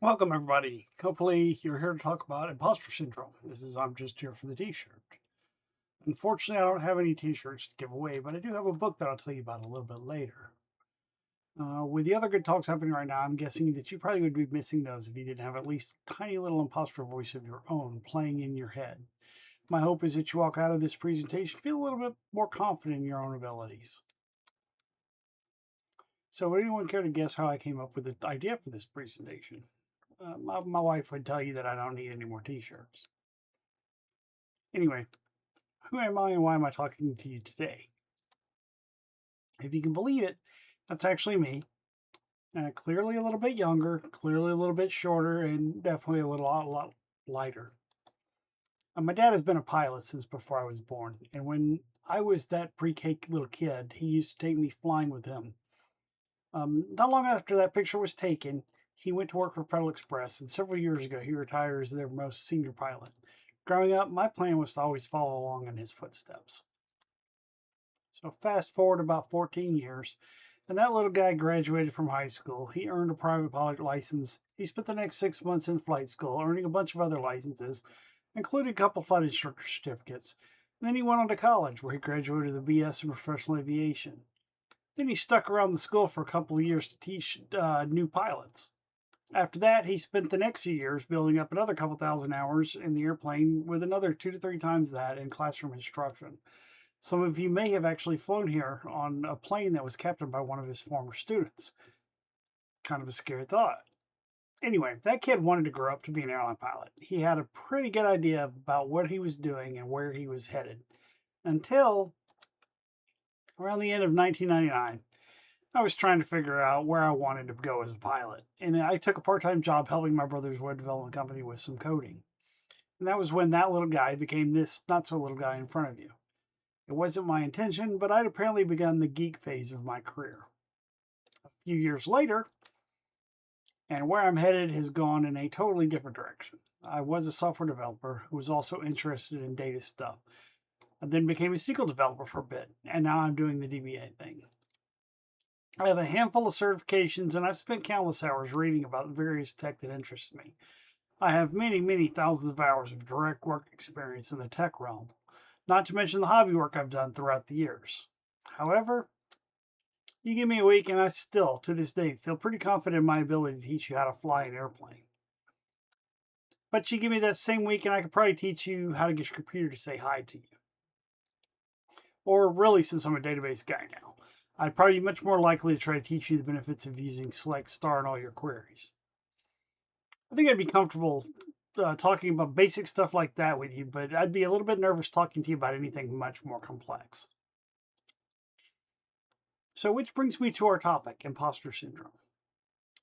Welcome, everybody. Hopefully, you're here to talk about imposter syndrome. I'm just here for the t shirt. Unfortunately, I don't have any t shirts to give away, but I do have a book that I'll tell you about a little bit later. With the other good talks happening right now, I'm guessing that you probably would be missing those if you didn't have at least a tiny little imposter voice of your own playing in your head. My hope is that you walk out of this presentation feel a little bit more confident in your own abilities. So, would anyone care to guess how I came up with the idea for this presentation? My wife would tell you that I don't need any more t shirts. Anyway, who am I and why am I talking to you today? If you can believe it, that's actually me. Clearly a little bit younger, clearly a little bit shorter, and definitely a lot lighter. My dad has been a pilot since before I was born, and when I was that pre-K little kid, he used to take me flying with him. Not long after that picture was taken, he went to work for Federal Express, and several years ago, he retired as their most senior pilot. Growing up, my plan was to always follow along in his footsteps. So fast forward about 14 years, and that little guy graduated from high school. He earned a private pilot license. He spent the next 6 months in flight school, earning a bunch of other licenses, including a couple flight instructor certificates. And then he went on to college, where he graduated with a BS in professional aviation. Then he stuck around the school for a couple of years to teach new pilots. After that, he spent the next few years building up another couple thousand hours in the airplane with another 2 to 3 times that in classroom instruction. Some of you may have actually flown here on a plane that was captained by one of his former students. Kind of a scary thought. Anyway, that kid wanted to grow up to be an airline pilot. He had a pretty good idea about what he was doing and where he was headed until around the end of 1999. I was trying to figure out where I wanted to go as a pilot, and I took a part time job helping my brother's web development company with some coding. And that was when that little guy became this not so little guy in front of you. It wasn't my intention, but I'd apparently begun the geek phase of my career. A few years later, and where I'm headed has gone in a totally different direction. I was a software developer who was also interested in data stuff. I then became a SQL developer for a bit, and now I'm doing the DBA thing. I have a handful of certifications, and I've spent countless hours reading about various tech that interests me. I have many thousands of hours of direct work experience in the tech realm, not to mention the hobby work I've done throughout the years. However, you give me a week, and I still, to this day, feel pretty confident in my ability to teach you how to fly an airplane. But you give me that same week, and I could probably teach you how to get your computer to say hi to you. Or really, since I'm a database guy now, I'd probably be much more likely to try to teach you the benefits of using select star in all your queries. I think I'd be comfortable talking about basic stuff like that with you, but I'd be a little bit nervous talking to you about anything much more complex. So, which brings me to our topic, imposter syndrome.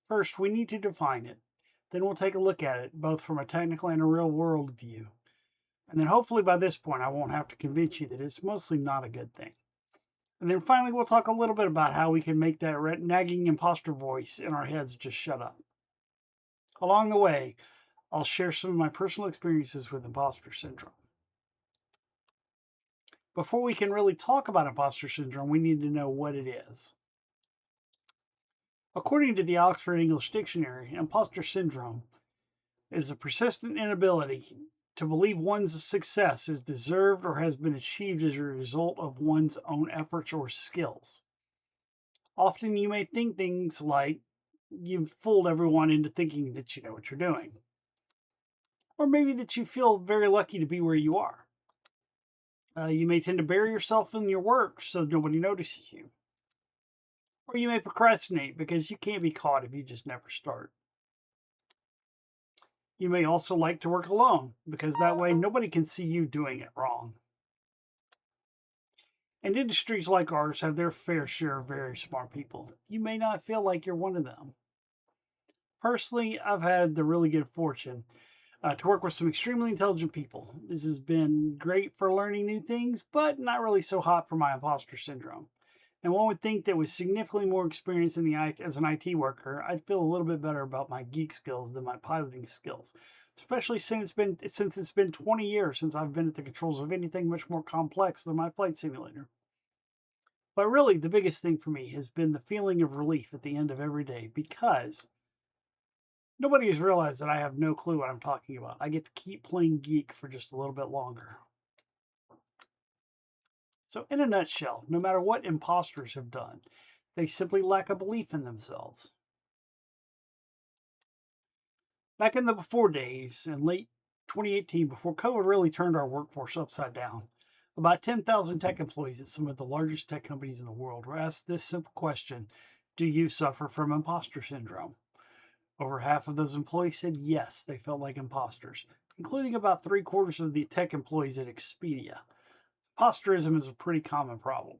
First, we need to define it. Then we'll take a look at it, both from a technical and a real world view. And then hopefully by this point, I won't have to convince you that it's mostly not a good thing. And then finally, we'll talk a little bit about how we can make that nagging imposter voice in our heads just shut up. Along the way, I'll share some of my personal experiences with imposter syndrome. Before we can really talk about imposter syndrome, we need to know what it is. According to the Oxford English Dictionary, imposter syndrome is a persistent inability to believe one's success is deserved or has been achieved as a result of one's own efforts or skills. Often you may think things like you've fooled everyone into thinking that you know what you're doing, or maybe that you feel very lucky to be where you are. You may tend to bury yourself in your work so nobody notices you. Or you may procrastinate because you can't be caught if you just never start. You may also like to work alone because that way nobody can see you doing it wrong. And industries like ours have their fair share of very smart people. You may not feel like you're one of them. Personally, I've had the really good fortune to work with some extremely intelligent people. This has been great for learning new things, but not really so hot for my imposter syndrome. And one would think that with significantly more experience in as an IT worker, I'd feel a little bit better about my geek skills than my piloting skills, especially since it's been 20 years since I've been at the controls of anything much more complex than my flight simulator. But really, the biggest thing for me has been the feeling of relief at the end of every day because Nobody has realized that I have no clue what I'm talking about. I get to keep playing geek for just a little bit longer. So, in a nutshell, no matter what imposters have done, they simply lack a belief in themselves. Back in the before days, in late 2018, before COVID really turned our workforce upside down, about 10,000 tech employees at some of the largest tech companies in the world were asked this simple question: do you suffer from imposter syndrome? Over half of those employees said yes, they felt like imposters, including about three-quarters of the tech employees at Expedia. Imposterism is a pretty common problem.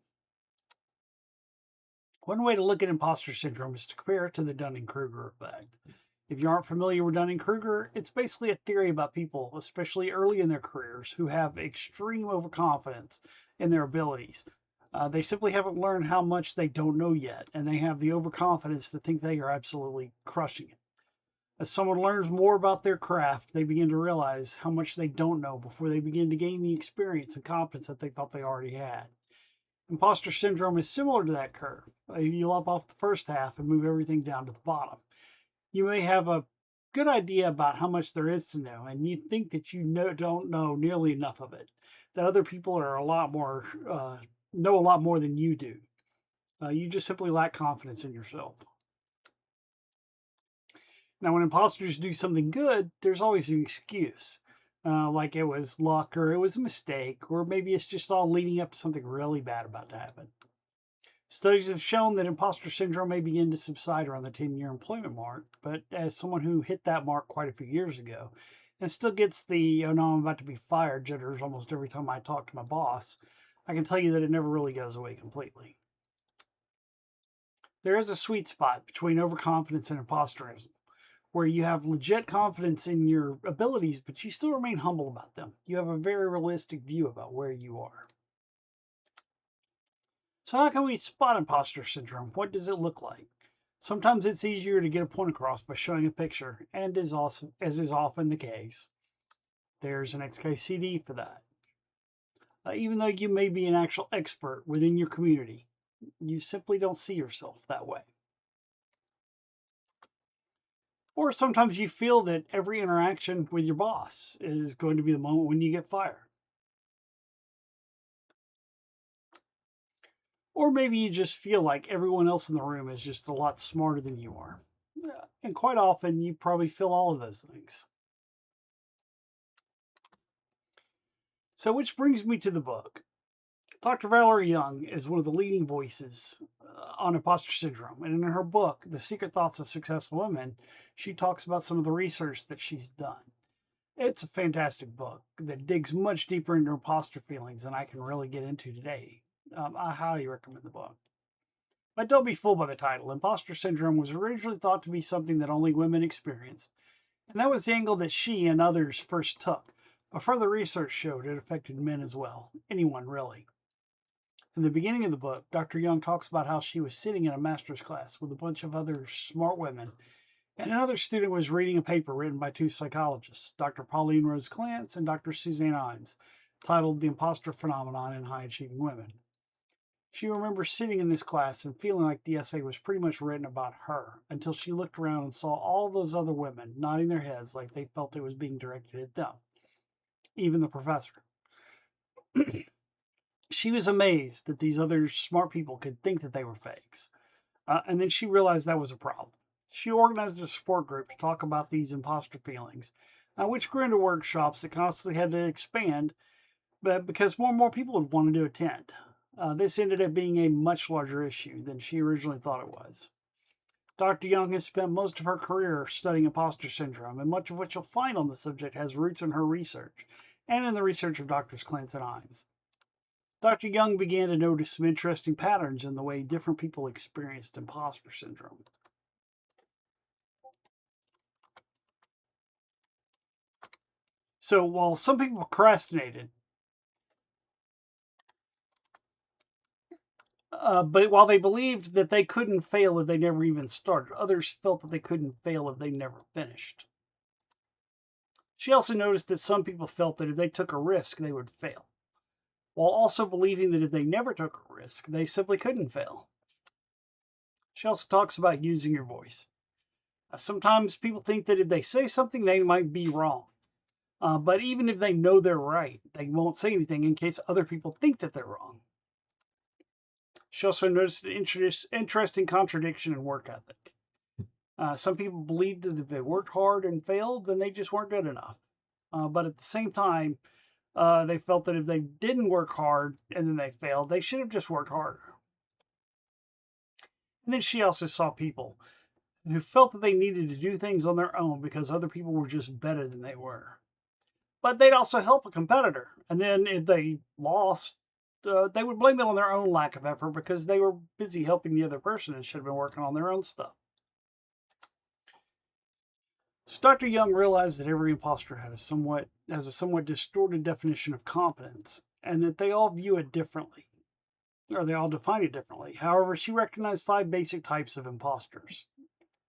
One way to look at imposter syndrome is to compare it to the Dunning-Kruger effect. If you aren't familiar with Dunning-Kruger, it's basically a theory about people, especially early in their careers, who have extreme overconfidence in their abilities. They simply haven't learned how much they don't know yet, and they have the overconfidence to think they are absolutely crushing it. As someone learns more about their craft, they begin to realize how much they don't know before they begin to gain the experience and competence that they thought they already had. Imposter syndrome is similar to that curve. You lop off the first half and move everything down to the bottom. You may have a good idea about how much there is to know, and you think that don't know nearly enough of it. That other people are a lot more know a lot more than you do. You just simply lack confidence in yourself. Now, when imposters do something good, there's always an excuse, like it was luck, or it was a mistake, or maybe it's just all leading up to something really bad about to happen. Studies have shown that imposter syndrome may begin to subside around the 10-year employment mark, but as someone who hit that mark quite a few years ago and still gets the, oh no, I'm about to be fired jitters almost every time I talk to my boss, I can tell you that it never really goes away completely. There is a sweet spot between overconfidence and imposterism, where you have legit confidence in your abilities, but you still remain humble about them. You have a very realistic view about where you are. So, how can we spot imposter syndrome? What does it look like? Sometimes it's easier to get a point across by showing a picture, and as is often the case, there's an XKCD for that. Even though you may be an actual expert within your community, you simply don't see yourself that way. Or sometimes you feel that every interaction with your boss is going to be the moment when you get fired. Or maybe you just feel like everyone else in the room is just a lot smarter than you are. And quite often, you probably feel all of those things. So, which brings me to the book. Dr. Valerie Young is one of the leading voices on imposter syndrome. And in her book, The Secret Thoughts of Successful Women, she talks about some of the research that she's done. It's a fantastic book that digs much deeper into imposter feelings than I can really get into today. I highly recommend the book. But don't be fooled by the title. Imposter syndrome was originally thought to be something that only women experienced, and that was the angle that she and others first took. But further research showed it affected men as well. Anyone, really. In the beginning of the book, Dr. Young talks about how she was sitting in a master's class with a bunch of other smart women, and another student was reading a paper written by two psychologists, Dr. Pauline Rose Clance and Dr. Suzanne Imes, titled The Imposter Phenomenon in High Achieving Women. She remembers sitting in this class and feeling like the essay was pretty much written about her until she looked around and saw all those other women nodding their heads like they felt it was being directed at them, even the professor. She was amazed that these other smart people could think that they were fakes. And then she realized that was a problem. She organized a support group to talk about these imposter feelings, which grew into workshops that constantly had to expand, but because more and more people had wanted to attend. This ended up being a much larger issue than she originally thought it was. Dr. Young has spent most of her career studying imposter syndrome, and much of what you'll find on the subject has roots in her research and in the research of Drs. Clance and Imes. Dr. Young began to notice some interesting patterns in the way different people experienced imposter syndrome. So while some people procrastinated, but while they believed that they couldn't fail if they never even started, others felt that they couldn't fail if they never finished. She also noticed that some people felt that if they took a risk, they would fail, while also believing that if they never took a risk, they simply couldn't fail. She also talks about using your voice. Sometimes people think that if they say something, they might be wrong. But even if they know they're right, they won't say anything in case other people think that they're wrong. She also noticed an interesting contradiction in work ethic. Some people believed that if they worked hard and failed, then they just weren't good enough. But at the same time, they felt that if they didn't work hard and then they failed, they should have just worked harder. And then she also saw people who felt that they needed to do things on their own because other people were just better than they were. But they'd also help a competitor. And then if they lost, they would blame it on their own lack of effort because they were busy helping the other person and should have been working on their own stuff. So Dr. Young realized that every imposter has a somewhat distorted definition of competence, and that they all view it differently, or they all define it differently. However, she recognized 5 basic types of imposters: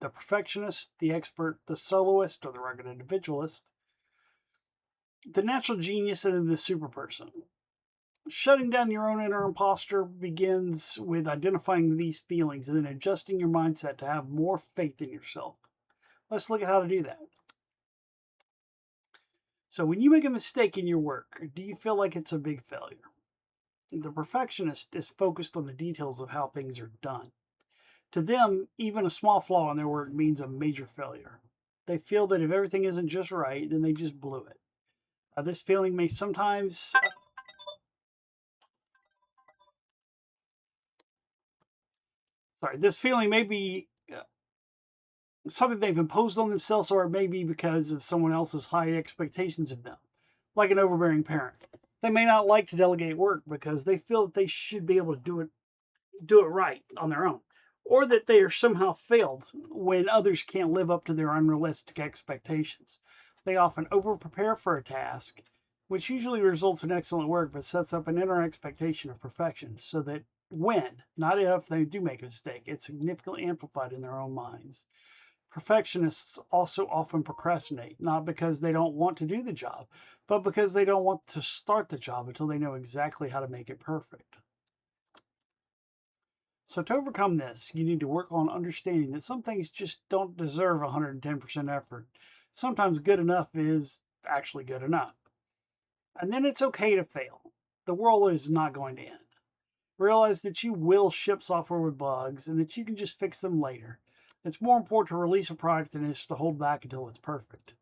the perfectionist, the expert, the soloist or the rugged individualist, the natural genius, and then the superperson. Shutting down your own inner imposter begins with identifying these feelings and then adjusting your mindset to have more faith in yourself. Let's look at how to do that. So, when you make a mistake in your work, do you feel like it's a big failure? The perfectionist is focused on the details of how things are done. To them, even a small flaw in their work means a major failure. They feel that if everything isn't just right, then they just blew it. This feeling may sometimes, this feeling may be something they've imposed on themselves, or it may be because of someone else's high expectations of them, like an overbearing parent. They may not like to delegate work because they feel that they should be able to do it right on their own, or that they are somehow failed when others can't live up to their unrealistic expectations. They often over prepare for a task, which usually results in excellent work but sets up an inner expectation of perfection so that when, not if, they do make a mistake, it's significantly amplified in their own minds. Perfectionists also often procrastinate, not because they don't want to do the job, but because they don't want to start the job until they know exactly how to make it perfect. So, to overcome this, you need to work on understanding that some things just don't deserve 110% effort. Sometimes good enough is actually good enough. And then it's okay to fail. The world is not going to end. Realize that you will ship software with bugs and that you can just fix them later. It's more important to release a product than it is to hold back until it's perfect.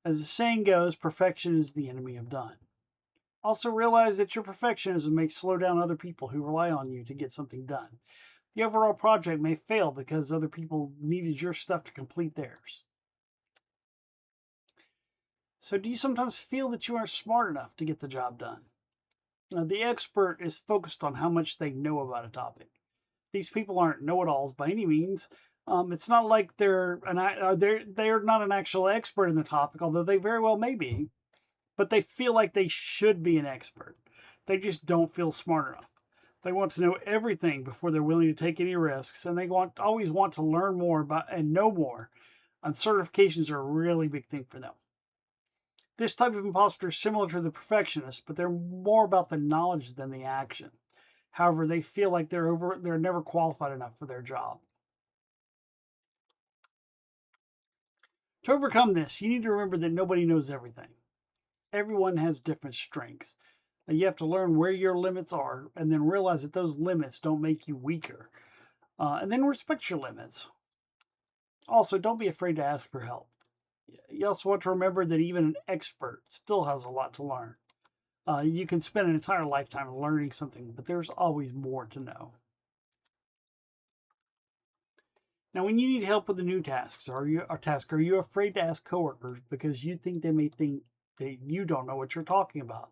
As the saying goes, perfection is the enemy of done. Also realize that your perfectionism may slow down other people who rely on you to get something done. The overall project may fail because other people needed your stuff to complete theirs. So, do you sometimes feel that you aren't smart enough to get the job done? Now, the expert is focused on how much they know about a topic. These people aren't know-it-alls by any means. It's not like they're not an actual expert in the topic, although they very well may be. But they feel like they should be an expert. They just don't feel smart enough. They want to know everything before they're willing to take any risks, and they always want to learn more about and know more. And certifications are a really big thing for them. This type of imposter is similar to the perfectionist, but they're more about the knowledge than the action. However, they feel like they're never qualified enough for their job. To overcome this, you need to remember that nobody knows everything. Everyone has different strengths. And you have to learn where your limits are and then realize that those limits don't make you weaker. And then respect your limits. Also, don't be afraid to ask for help. You also want to remember that even an expert still has a lot to learn. You can spend an entire lifetime learning something, but there's always more to know. Now, when you need help with a new task, are you afraid to ask coworkers because you think they may think that you don't know what you're talking about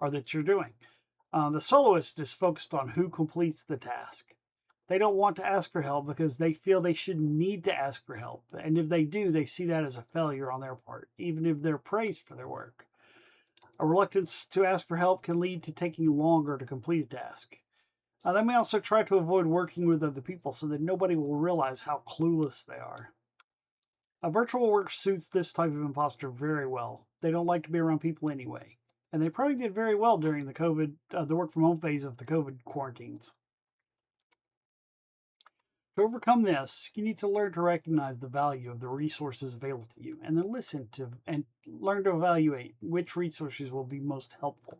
or that you're doing? The soloist is focused on who completes the task. They don't want to ask for help because they feel they should need to ask for help. And if they do, they see that as a failure on their part, even if they're praised for their work. A reluctance to ask for help can lead to taking longer to complete a task. They may also try to avoid working with other people so that nobody will realize how clueless they are. Virtual work suits this type of imposter very well. They don't like to be around people anyway. And they probably did very well during the work from home phase of the COVID quarantines. To overcome this, you need to learn to recognize the value of the resources available to you and then listen to and learn to evaluate which resources will be most helpful.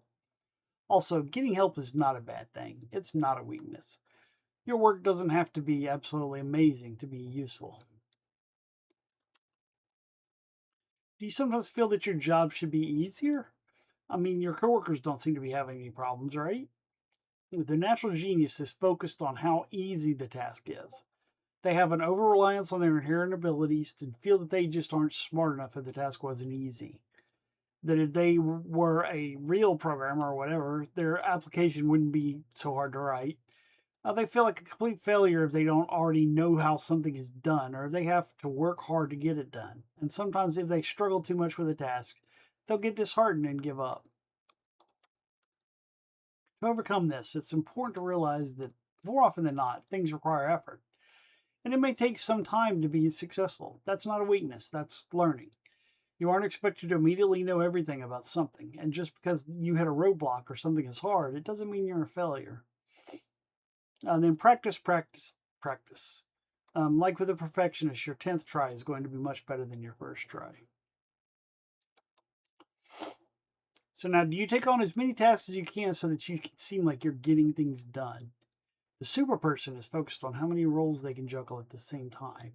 Also, getting help is not a bad thing. It's not a weakness. Your work doesn't have to be absolutely amazing to be useful. Do you sometimes feel that your job should be easier? I mean, your coworkers don't seem to be having any problems, right? The natural genius is focused on how easy the task is. They have an over reliance on their inherent abilities and feel that they just aren't smart enough if the task wasn't easy. That if they were a real programmer or whatever, their application wouldn't be so hard to write. They feel like a complete failure if they don't already know how something is done or if they have to work hard to get it done. And sometimes, if they struggle too much with a task, they'll get disheartened and give up. To overcome this, it's important to realize that more often than not, things require effort. And it may take some time to be successful. That's not a weakness, that's learning. You aren't expected to immediately know everything about something. And just because you hit a roadblock or something is hard, it doesn't mean you're a failure. And then practice, practice, practice. Like with a perfectionist, your 10th try is going to be much better than your first try. So now, do you take on as many tasks as you can so that you can seem like you're getting things done? The super person is focused on how many roles they can juggle at the same time.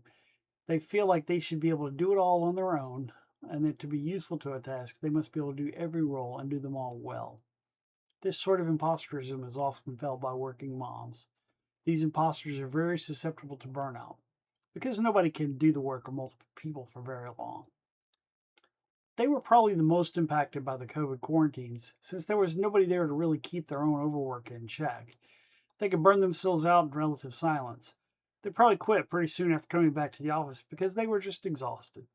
They feel like they should be able to do it all on their own, and that to be useful to a task, they must be able to do every role and do them all well. This sort of imposterism is often felt by working moms. These imposters are very susceptible to burnout because nobody can do the work of multiple people for very long. They were probably the most impacted by the COVID quarantines since there was nobody there to really keep their own overwork in check. They could burn themselves out in relative silence. They probably quit pretty soon after coming back to the office because they were just exhausted.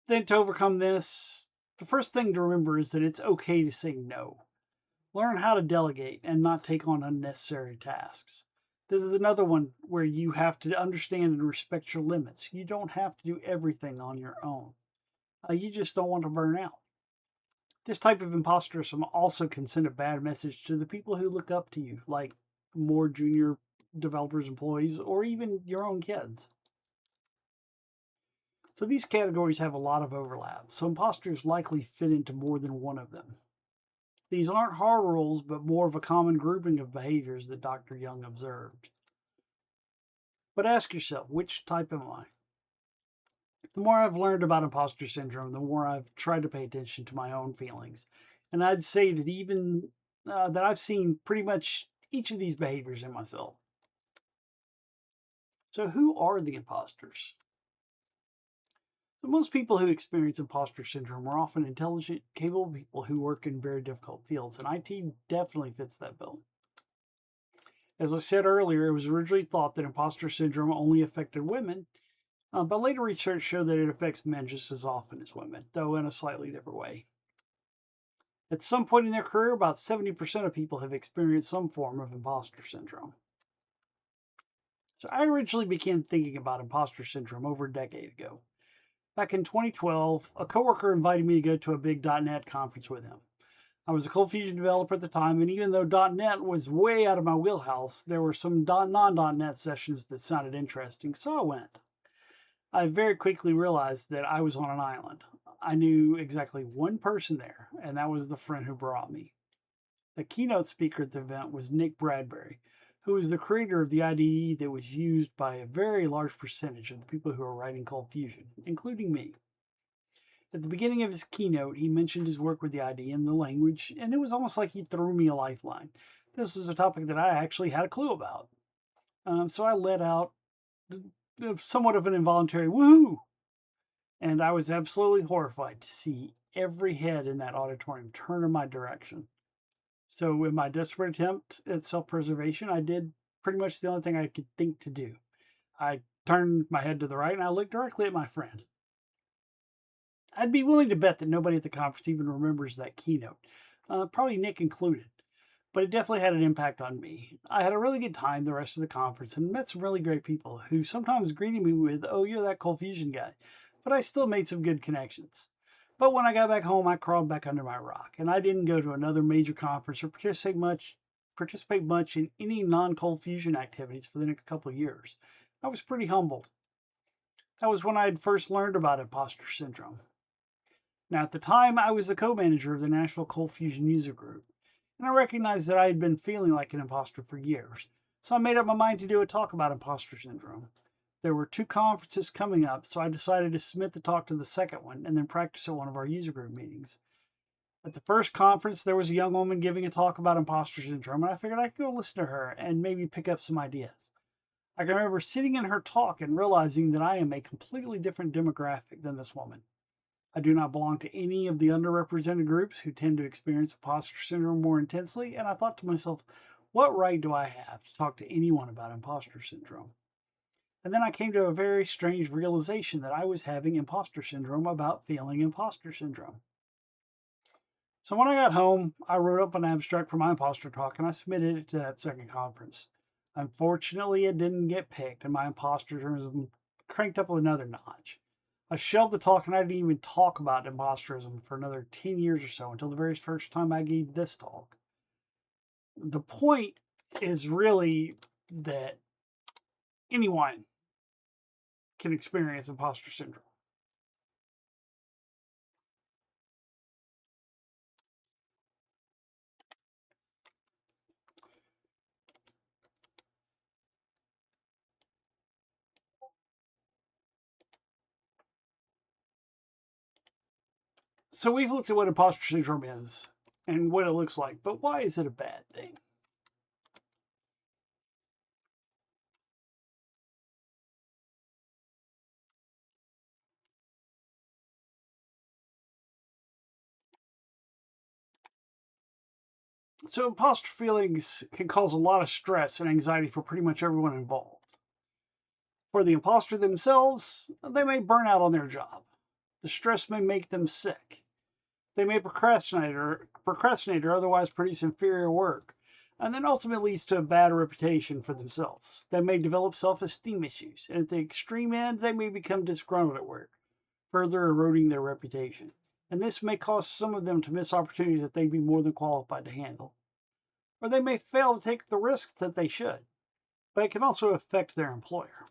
Then, to overcome this, the first thing to remember is that it's okay to say no. Learn how to delegate and not take on unnecessary tasks. This is another one where you have to understand and respect your limits. You don't have to do everything on your own. You just don't want to burn out. This type of imposterism also can send a bad message to the people who look up to you, like more junior developers, employees, or even your own kids. So these categories have a lot of overlap, so imposters likely fit into more than one of them. These aren't hard rules, but more of a common grouping of behaviors that Dr. Young observed. But ask yourself, which type am I? The more I've learned about imposter syndrome, the more I've tried to pay attention to my own feelings. And I'd say that even that I've seen pretty much each of these behaviors in myself. So who are the imposters? So most people who experience imposter syndrome are often intelligent, capable people who work in very difficult fields, and IT definitely fits that bill. As I said earlier, it was originally thought that imposter syndrome only affected women, but later research showed that it affects men just as often as women, though in a slightly different way. At some point in their career, about 70% of people have experienced some form of imposter syndrome. So I originally began thinking about imposter syndrome over a decade ago. Back in 2012, a coworker invited me to go to a big .NET conference with him. I was a Cold Fusion developer at the time, and even though .NET was way out of my wheelhouse, there were some non-.NET sessions that sounded interesting, so I went. I very quickly realized that I was on an island. I knew exactly one person there, and that was the friend who brought me. The keynote speaker at the event was Nick Bradbury, who was the creator of the IDE that was used by a very large percentage of the people who are writing Cold Fusion, including me. At the beginning of his keynote, he mentioned his work with the IDE and the language, and it was almost like he threw me a lifeline. This was a topic that I actually had a clue about. So I let out somewhat of an involuntary woohoo, and I was absolutely horrified to see every head in that auditorium turn in my direction. So, in my desperate attempt at self preservation, I did pretty much the only thing I could think to do. I turned my head to the right and I looked directly at my friend. I'd be willing to bet that nobody at the conference even remembers that keynote, probably Nick included. But it definitely had an impact on me. I had a really good time the rest of the conference and met some really great people who sometimes greeted me with, "Oh, you're that Cold Fusion guy." But I still made some good connections. But when I got back home, I crawled back under my rock, and I didn't go to another major conference or participate much participate much in any non-cold fusion activities for the next couple of years. I was pretty humbled. That was when I had first learned about imposter syndrome. Now, at the time, I was the co-manager of the Nashville Cold Fusion User Group, and I recognized that I had been feeling like an imposter for years. So I made up my mind to do a talk about imposter syndrome. There were 2 conferences coming up, so I decided to submit the talk to the second one and then practice at one of our user group meetings. At the first conference, there was a young woman giving a talk about imposter syndrome, and I figured I could go listen to her and maybe pick up some ideas. I can remember sitting in her talk and realizing that I am a completely different demographic than this woman. I do not belong to any of the underrepresented groups who tend to experience imposter syndrome more intensely, and I thought to myself, what right do I have to talk to anyone about imposter syndrome? And then I came to a very strange realization that I was having imposter syndrome about feeling imposter syndrome. So when I got home, I wrote up an abstract for my imposter talk and I submitted it to that second conference. Unfortunately, it didn't get picked, and my imposterism cranked up another notch. I shelved the talk and I didn't even talk about imposterism for another 10 years or so until the very first time I gave this talk. The point is really that anyone can experience imposter syndrome. So we've looked at what imposter syndrome is and what it looks like, but why is it a bad thing? So imposter feelings can cause a lot of stress and anxiety for pretty much everyone involved. For the imposter themselves, they may burn out on their job. The stress may make them sick. They may procrastinate or otherwise produce inferior work, and then ultimately leads to a bad reputation for themselves. They may develop self-esteem issues, and at the extreme end, they may become disgruntled at work, further eroding their reputation. And this may cause some of them to miss opportunities that they'd be more than qualified to handle. Or they may fail to take the risks that they should, but it can also affect their employer.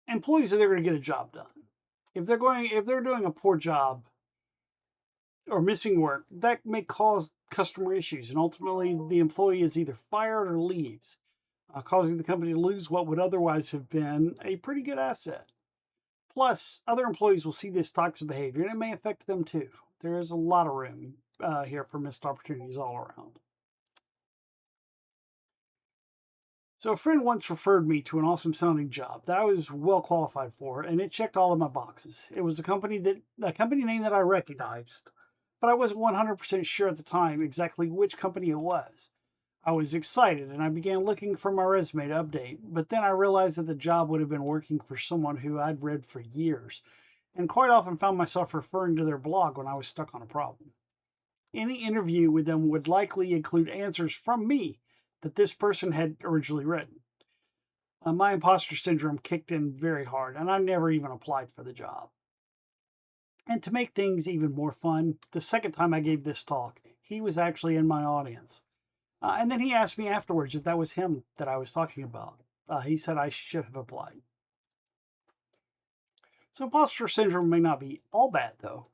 Employees are there going to get a job done. If they're doing a poor job or missing work, that may cause customer issues, and ultimately the employee is either fired or leaves, causing the company to lose what would otherwise have been a pretty good asset. Plus, other employees will see this toxic behavior, and it may affect them too. There is a lot of room here for missed opportunities all around. So a friend once referred me to an awesome sounding job that I was well qualified for, and it checked all of my boxes. It was a company name that I recognized, but I wasn't 100% sure at the time exactly which company it was. I was excited and I began looking for my resume to update, but then I realized that the job would have been working for someone who I'd read for years, and quite often found myself referring to their blog when I was stuck on a problem. Any interview with them would likely include answers from me that this person had originally written. My imposter syndrome kicked in very hard, and I never even applied for the job. And to make things even more fun, the second time I gave this talk, he was actually in my audience. And then he asked me afterwards if that was him that I was talking about. He said I should have applied. So imposter syndrome may not be all bad, though.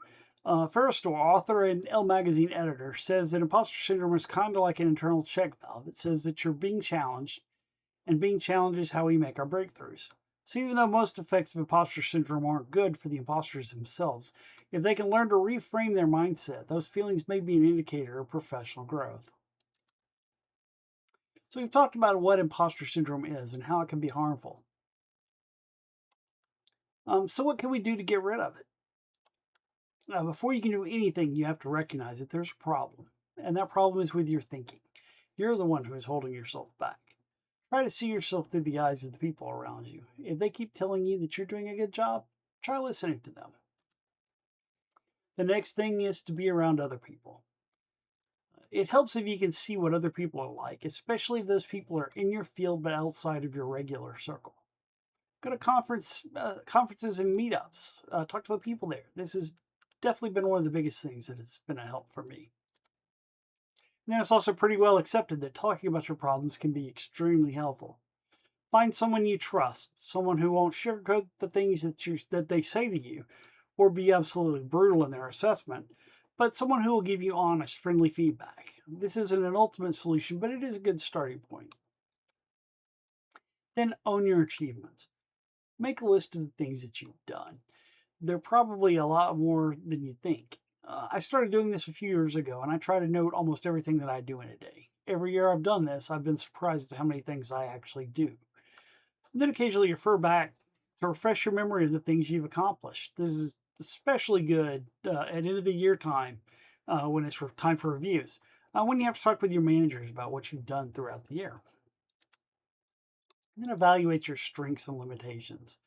Ferristor, author and Elle Magazine editor, says that imposter syndrome is kind of like an internal check valve. It says that you're being challenged, and being challenged is how we make our breakthroughs. So even though most effects of imposter syndrome aren't good for the imposters themselves, if they can learn to reframe their mindset, those feelings may be an indicator of professional growth. So we've talked about what imposter syndrome is and how it can be harmful. So what can we do to get rid of it? Now, before you can do anything, you have to recognize that there's a problem, and that problem is with your thinking. You're the one who is holding yourself back. Try to see yourself through the eyes of the people around you. If they keep telling you that you're doing a good job, try listening to them. The next thing is to be around other people. It helps if you can see what other people are like, especially if those people are in your field but outside of your regular circle. Go to conferences and meetups. Talk to the people there. This has definitely been one of the biggest things that has been a help for me. And then it's also pretty well accepted that talking about your problems can be extremely helpful. Find someone you trust, someone who won't sugarcoat the things that they say to you or be absolutely brutal in their assessment, but someone who will give you honest, friendly feedback. This isn't an ultimate solution, but it is a good starting point. Then own your achievements. Make a list of the things that you've done. They're probably a lot more than you think. I started doing this a few years ago, and I try to note almost everything that I do in a day. Every year I've done this, I've been surprised at how many things I actually do. And then occasionally refer back to refresh your memory of the things you've accomplished. This is especially good at end of the year time when it's time for reviews. When you have to talk with your managers about what you've done throughout the year. And then evaluate your strengths and limitations.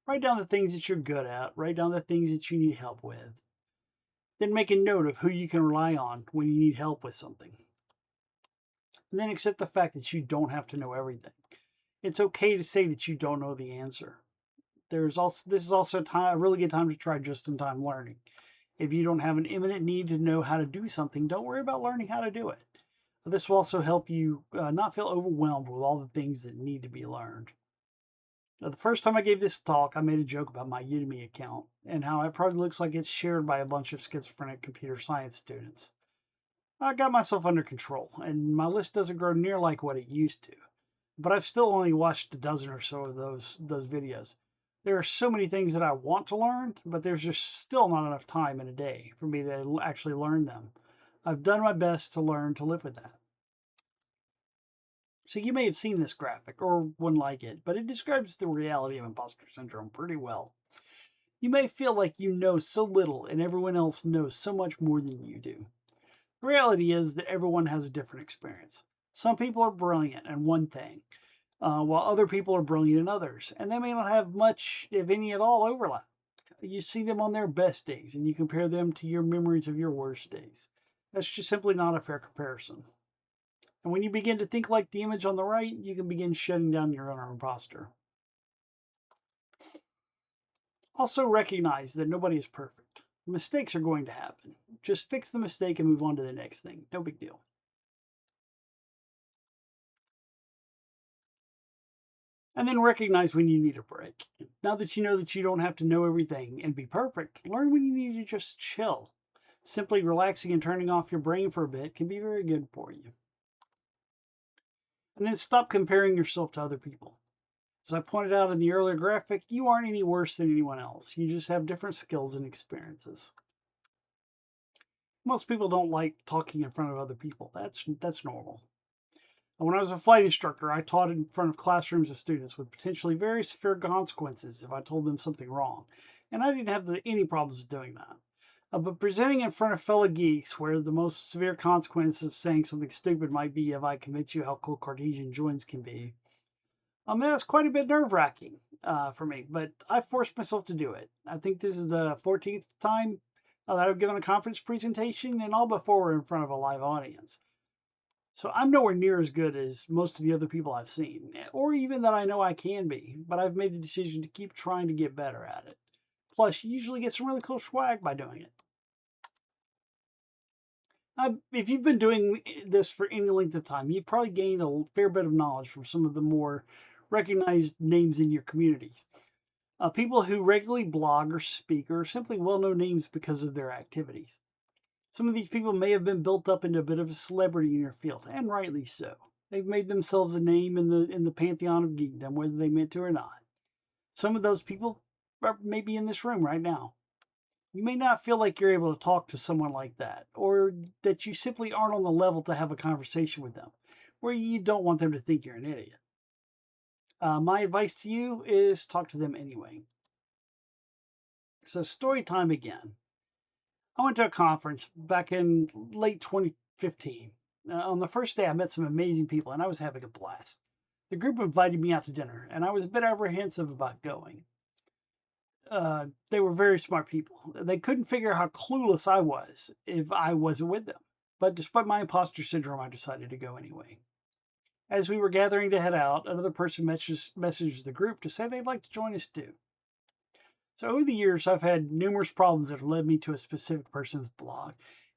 Write down the things that you're good at. Write down the things that you need help with. Then make a note of who you can rely on when you need help with something. And then accept the fact that you don't have to know everything. It's okay to say that you don't know the answer. This is also a really good time to try just-in-time learning. If you don't have an imminent need to know how to do something, don't worry about learning how to do it. This will also help you not feel overwhelmed with all the things that need to be learned. Now, the first time I gave this talk, I made a joke about my Udemy account and how it probably looks like it's shared by a bunch of schizophrenic computer science students. I got myself under control, and my list doesn't grow near like what it used to. But I've still only watched a dozen or so of those videos. There are so many things that I want to learn, but there's just still not enough time in a day for me to actually learn them. I've done my best to learn to live with that. So you may have seen this graphic or one like it, but it describes the reality of imposter syndrome pretty well. You may feel like you know so little and everyone else knows so much more than you do. The reality is that everyone has a different experience. Some people are brilliant in one thing, while other people are brilliant in others, and they may not have much, if any at all, overlap. You see them on their best days, and you compare them to your memories of your worst days. That's just simply not a fair comparison. And when you begin to think like the image on the right, you can begin shutting down your inner imposter. Also recognize that nobody is perfect. Mistakes are going to happen. Just fix the mistake and move on to the next thing. No big deal. And then recognize when you need a break. Now that you know that you don't have to know everything and be perfect, learn when you need to just chill. Simply relaxing and turning off your brain for a bit can be very good for you. And then stop comparing yourself to other people. As I pointed out in the earlier graphic, you aren't any worse than anyone else. You just have different skills and experiences. Most people don't like talking in front of other people. That's normal. When I was a flight instructor, I taught in front of classrooms of students with potentially very severe consequences if I told them something wrong, and I didn't have any problems doing that. But presenting in front of fellow geeks, where the most severe consequence of saying something stupid might be if I convince you how cool Cartesian joins can be, that's quite a bit nerve-wracking for me. But I forced myself to do it. I think this is the 14th time that I've given a conference presentation, and all before we're in front of a live audience. So I'm nowhere near as good as most of the other people I've seen, or even that I know I can be, but I've made the decision to keep trying to get better at it. Plus, you usually get some really cool swag by doing it. If you've been doing this for any length of time, you've probably gained a fair bit of knowledge from some of the more recognized names in your communities. People who regularly blog or speak are simply well-known names because of their activities. Some of these people may have been built up into a bit of a celebrity in your field, and rightly so. They've made themselves a name in the pantheon of geekdom, whether they meant to or not. Some of those people are maybe in this room right now. You may not feel like you're able to talk to someone like that, or that you simply aren't on the level to have a conversation with them, where you don't want them to think you're an idiot. My advice to you is talk to them anyway. So story time again. I went to a conference back in late 2015. On the first day, I met some amazing people, and I was having a blast. The group invited me out to dinner, and I was a bit apprehensive about going. They were very smart people. They couldn't figure out how clueless I was if I wasn't with them. But despite my imposter syndrome, I decided to go anyway. As we were gathering to head out, another person messaged the group to say they'd like to join us too. So over the years, I've had numerous problems that have led me to a specific person's blog.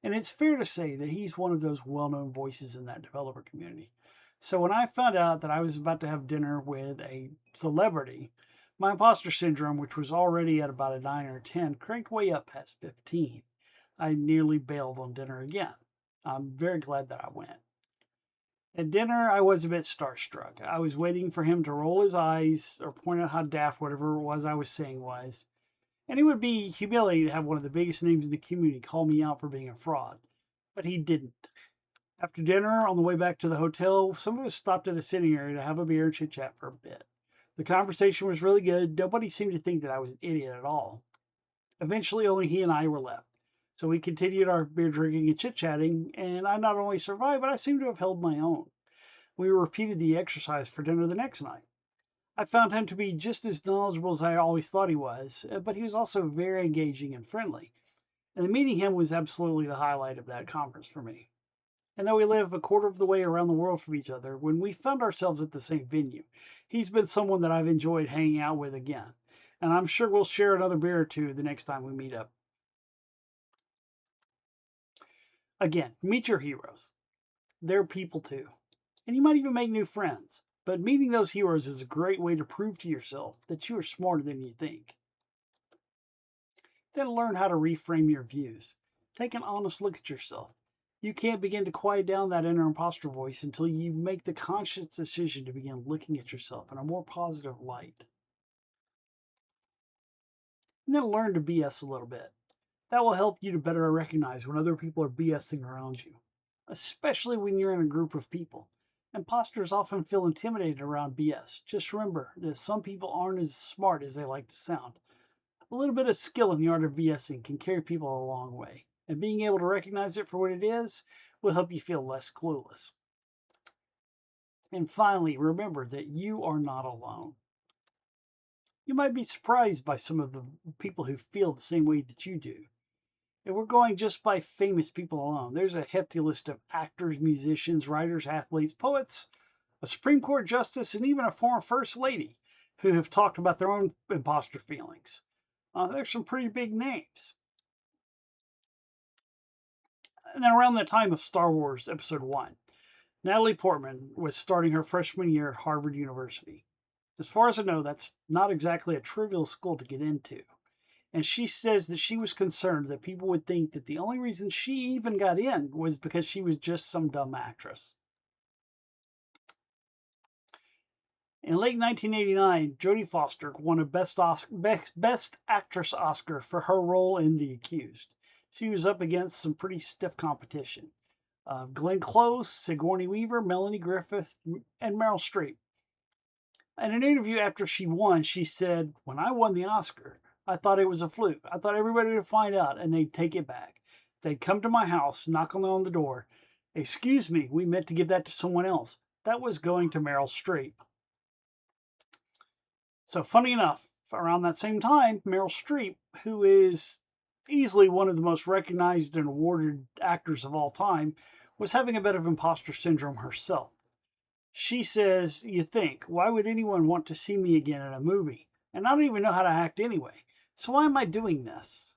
And it's fair to say that he's one of those well known voices in that developer community. So when I found out that I was about to have dinner with a celebrity, my imposter syndrome, which was already at about a 9 or 10, cranked way up past 15. I nearly bailed on dinner again. I'm very glad that I went. At dinner, I was a bit starstruck. I was waiting for him to roll his eyes or point out how daft whatever it was I was saying was. And it would be humiliating to have one of the biggest names in the community call me out for being a fraud. But he didn't. After dinner, on the way back to the hotel, some of us stopped at a sitting area to have a beer and chit chat for a bit. The conversation was really good. Nobody seemed to think that I was an idiot at all. Eventually, only he and I were left. So we continued our beer drinking and chit chatting, and I not only survived, but I seemed to have held my own. We repeated the exercise for dinner the next night. I found him to be just as knowledgeable as I always thought he was, but he was also very engaging and friendly. And meeting him was absolutely the highlight of that conference for me. And though we live a quarter of the way around the world from each other, when we found ourselves at the same venue, he's been someone that I've enjoyed hanging out with again. And I'm sure we'll share another beer or two the next time we meet up. Again, meet your heroes. They're people too. And you might even make new friends. But meeting those heroes is a great way to prove to yourself that you are smarter than you think. Then learn how to reframe your views. Take an honest look at yourself. You can't begin to quiet down that inner imposter voice until you make the conscious decision to begin looking at yourself in a more positive light. And then learn to BS a little bit. That will help you to better recognize when other people are BSing around you, especially when you're in a group of people. Imposters often feel intimidated around BS. Just remember that some people aren't as smart as they like to sound. A little bit of skill in the art of BSing can carry people a long way, and being able to recognize it for what it is will help you feel less clueless. And finally, remember that you are not alone. You might be surprised by some of the people who feel the same way that you do. If we're going just by famous people alone, there's a hefty list of actors, musicians, writers, athletes, poets, a Supreme Court justice, and even a former First Lady who have talked about their own imposter feelings. There's some pretty big names. And then around the time of Star Wars Episode 1, Natalie Portman was starting her freshman year at Harvard University. As far as I know, that's not exactly a trivial school to get into. And she says that she was concerned that people would think that the only reason she even got in was because she was just some dumb actress. In late 1989, Jodie Foster won a Best Actress Oscar for her role in The Accused. She was up against some pretty stiff competition. Glenn Close, Sigourney Weaver, Melanie Griffith, and Meryl Streep. In an interview after she won, she said, "When I won the Oscar, I thought it was a fluke. I thought everybody would find out and they'd take it back. They'd come to my house, knock on the door. Excuse me, we meant to give that to someone else. That was going to Meryl Streep." So, funny enough, around that same time, Meryl Streep, who is easily one of the most recognized and awarded actors of all time, was having a bit of imposter syndrome herself. She says, "You think, why would anyone want to see me again in a movie? And I don't even know how to act anyway. So why am I doing this?"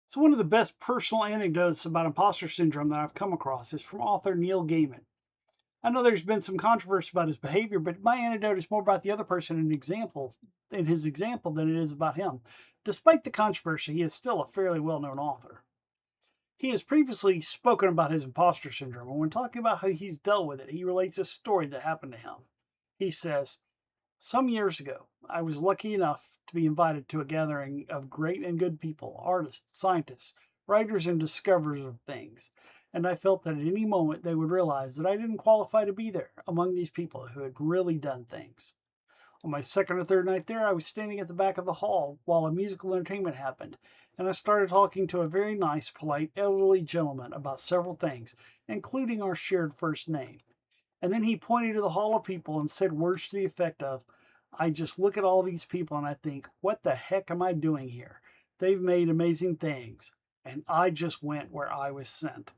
So one of the best personal anecdotes about imposter syndrome that I've come across is from author Neil Gaiman. I know there's been some controversy about his behavior, but my anecdote is more about the other person in his example than it is about him. Despite the controversy, he is still a fairly well-known author. He has previously spoken about his imposter syndrome, and when talking about how he's dealt with it, he relates a story that happened to him. He says, "Some years ago, I was lucky enough to be invited to a gathering of great and good people, artists, scientists, writers, and discoverers of things, and I felt that at any moment they would realize that I didn't qualify to be there among these people who had really done things. On my second or third night there, I was standing at the back of the hall while a musical entertainment happened, and I started talking to a very nice, polite, elderly gentleman about several things, including our shared first name. And then he pointed to the hall of people and said words to the effect of, 'I just look at all these people and I think, what the heck am I doing here? They've made amazing things, and I just went where I was sent.'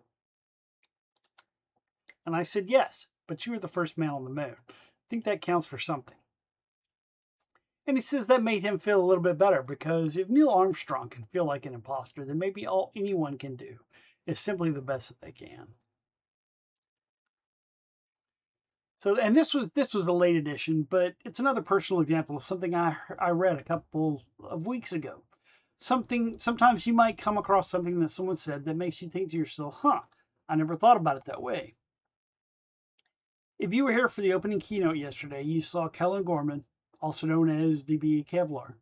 And I said, 'Yes, but you were the first man on the moon. I think that counts for something.' And he says that made him feel a little bit better because if Neil Armstrong can feel like an imposter, then maybe all anyone can do is simply the best that they can. So, and this was a late edition, but it's another personal example of something I read a couple of weeks ago. Sometimes you might come across something that someone said that makes you think to yourself, "Huh, I never thought about it that way." If you were here for the opening keynote yesterday, you saw Kellen Gorman, also known as DBA Kevlar.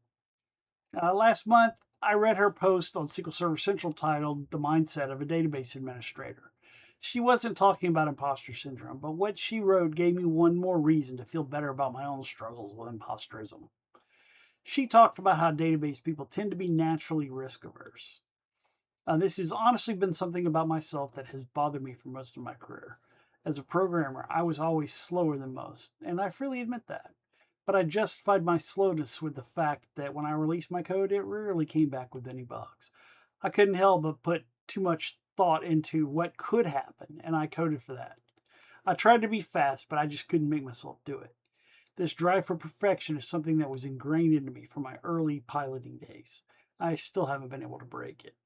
Last month, I read her post on SQL Server Central titled "The Mindset of a Database Administrator." She wasn't talking about imposter syndrome, but what she wrote gave me one more reason to feel better about my own struggles with imposterism. She talked about how database people tend to be naturally risk averse. This has honestly been something about myself that has bothered me for most of my career. As a programmer, I was always slower than most, and I freely admit that. But I justified my slowness with the fact that when I released my code, it rarely came back with any bugs. I couldn't help but put too much thought into what could happen, and I coded for that. I tried to be fast, but I just couldn't make myself do it. This drive for perfection is something that was ingrained into me from my early piloting days. I still haven't been able to break it.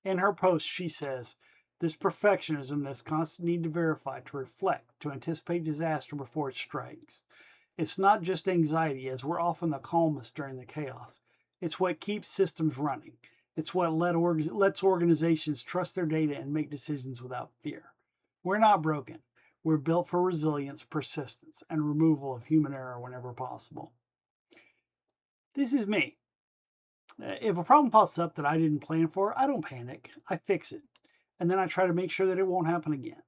In her post, she says, "This perfectionism, this constant need to verify, to reflect, to anticipate disaster before it strikes. It's not just anxiety, as we're often the calmest during the chaos. It's what keeps systems running. It's what lets organizations trust their data and make decisions without fear. We're not broken. We're built for resilience, persistence, and removal of human error whenever possible." This is me. If a problem pops up that I didn't plan for, I don't panic. I fix it. And then I try to make sure that it won't happen again.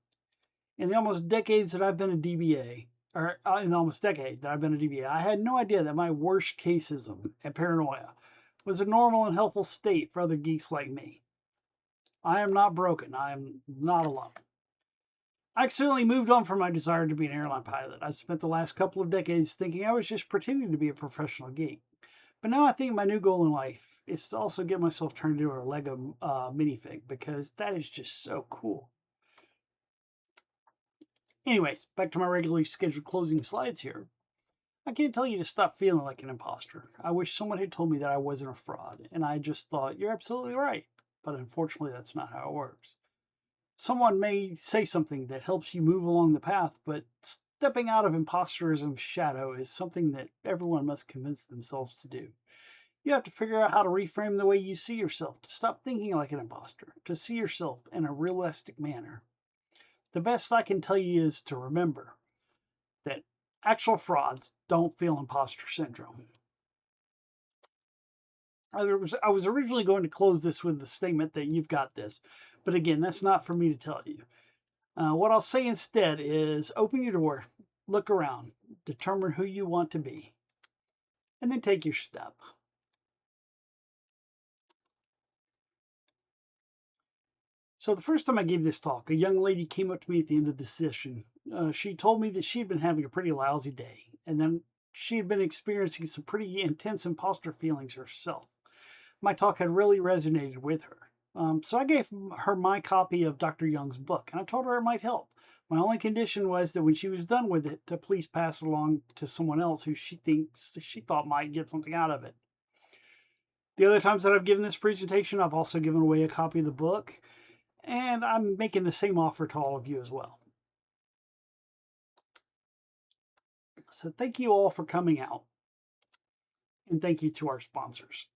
In the almost decades that I've been a DBA, or in the almost decade that I've been a DBA, I had no idea that my worst caseism and paranoia was a normal and helpful state for other geeks like me. I am not broken. I am not alone. I accidentally moved on from my desire to be an airline pilot. I spent the last couple of decades thinking I was just pretending to be a professional geek. But now I think my new goal in life is to also get myself turned into a Lego minifig because that is just so cool. Anyways, back to my regularly scheduled closing slides here. I can't tell you to stop feeling like an imposter. I wish someone had told me that I wasn't a fraud, and I just thought, you're absolutely right. But unfortunately, that's not how it works. Someone may say something that helps you move along the path, but stepping out of imposterism's shadow is something that everyone must convince themselves to do. You have to figure out how to reframe the way you see yourself, to stop thinking like an imposter, to see yourself in a realistic manner. The best I can tell you is to remember that actual frauds don't feel imposter syndrome. I was originally going to close this with the statement that you've got this, but again, that's not for me to tell you. What I'll say instead is open your door, look around, determine who you want to be, and then take your step. So the first time I gave this talk, a young lady came up to me at the end of the session. She told me that she'd been having a pretty lousy day, and then she had been experiencing some pretty intense imposter feelings herself. My talk had really resonated with her. So I gave her my copy of Dr. Young's book, and I told her it might help. My only condition was that when she was done with it, to please pass it along to someone else who she thought might get something out of it. The other times that I've given this presentation, I've also given away a copy of the book, and I'm making the same offer to all of you as well. So thank you all for coming out, and thank you to our sponsors.